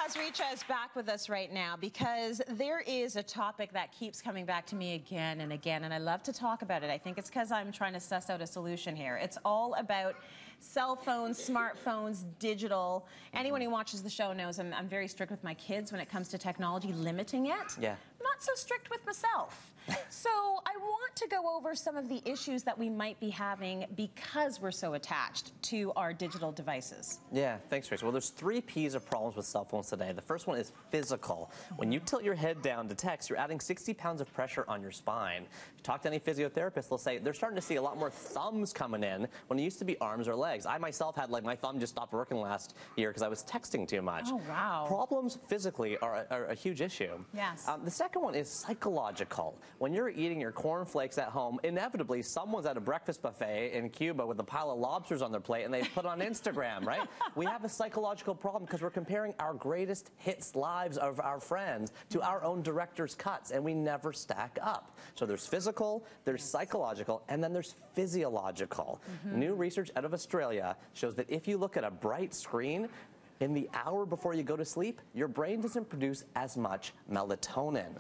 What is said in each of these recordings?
has Richa is back with us right now because there is a topic that keeps coming back to me again and again, and I love to talk about it. I think it's because I'm trying to suss out a solution here. It's all about cell phones, smartphones, digital. Anyone who watches the show knows I'm very strict with my kids when it comes to technology, limiting it. Yeah. I'm not so strict with myself. So I want to go over some of the issues that we might be having because we're so attached to our digital devices. Yeah, thanks, Rachel. Well, there's 3 P's of problems with cell phones today. The first one is physical. When you tilt your head down to text, you're adding 60 pounds of pressure on your spine. If you talk to any physiotherapist, they'll say they're starting to see a lot more thumbs coming in when it used to be arms or legs. I myself had, my thumb just stopped working last year because I was texting too much. Oh, wow. Problems physically are a huge issue. Yes. The second one is psychological. When you're eating your cornflakes at home, inevitably someone's at a breakfast buffet in Cuba with a pile of lobsters on their plate and they put it on Instagram, right? We have a psychological problem because we're comparing our greatest hits lives of our friends to our own director's cuts, and we never stack up. So there's physical, there's psychological, and then there's physiological. New research out of Australia shows that if you look at a bright screen, in the hour before you go to sleep, your brain doesn't produce as much melatonin.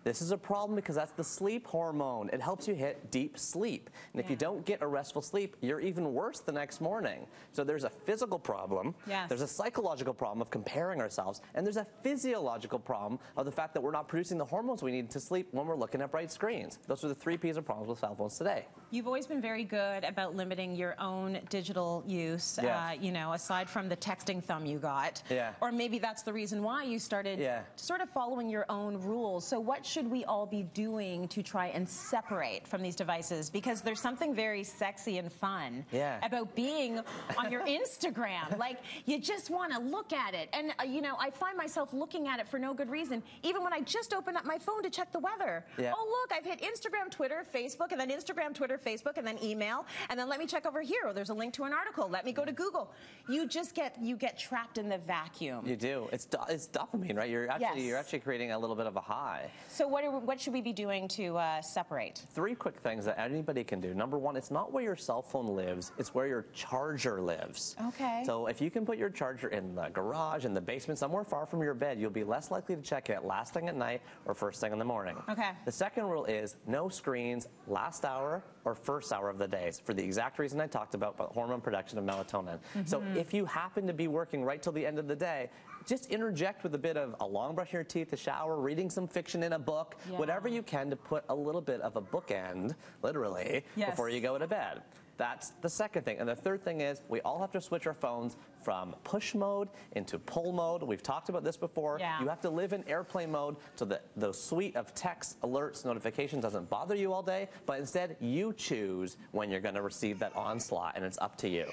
This is a problem because that's the sleep hormone. It helps you hit deep sleep. And if you don't get a restful sleep, you're even worse the next morning. So there's a physical problem, there's a psychological problem of comparing ourselves, and there's a physiological problem of the fact that we're not producing the hormones we need to sleep when we're looking at bright screens. Those are the 3 P's of problems with cell phones today. You've always been very good about limiting your own digital use, aside from the texting thumb you got. Or maybe that's the reason why you started sort of following your own rules. So what should we all be doing to try and separate from these devices? Because there's something very sexy and fun about being on your Instagram. Like, you just want to look at it. And, I find myself looking at it for no good reason, even when I just open up my phone to check the weather. Oh, look, I've hit Instagram, Twitter, Facebook, and then Instagram, Twitter, Facebook, and then email. And then let me check over here. Oh, there's a link to an article. Let me go to Google. You get trapped in the vacuum. You do. It's dopamine, right? You're actually creating a little bit of a high. So what should we be doing to separate? 3 quick things that anybody can do. Number 1, it's not where your cell phone lives, it's where your charger lives. Okay. So if you can put your charger in the garage, in the basement, somewhere far from your bed, you'll be less likely to check it last thing at night or first thing in the morning. Okay. The second rule is no screens last hour or first hour of the day, for the exact reason I talked about hormone production of melatonin. So if you happen to be working right till the end of the day, just interject with a bit of a long brush in your teeth, a shower, reading some fiction in a book, whatever you can to put a little bit of a bookend, literally, before you go to bed. That's the second thing. And the third thing is we all have to switch our phones from push mode into pull mode. We've talked about this before. You have to live in airplane mode so that the suite of texts, alerts, notifications doesn't bother you all day, but instead you choose when you're going to receive that onslaught, and it's up to you.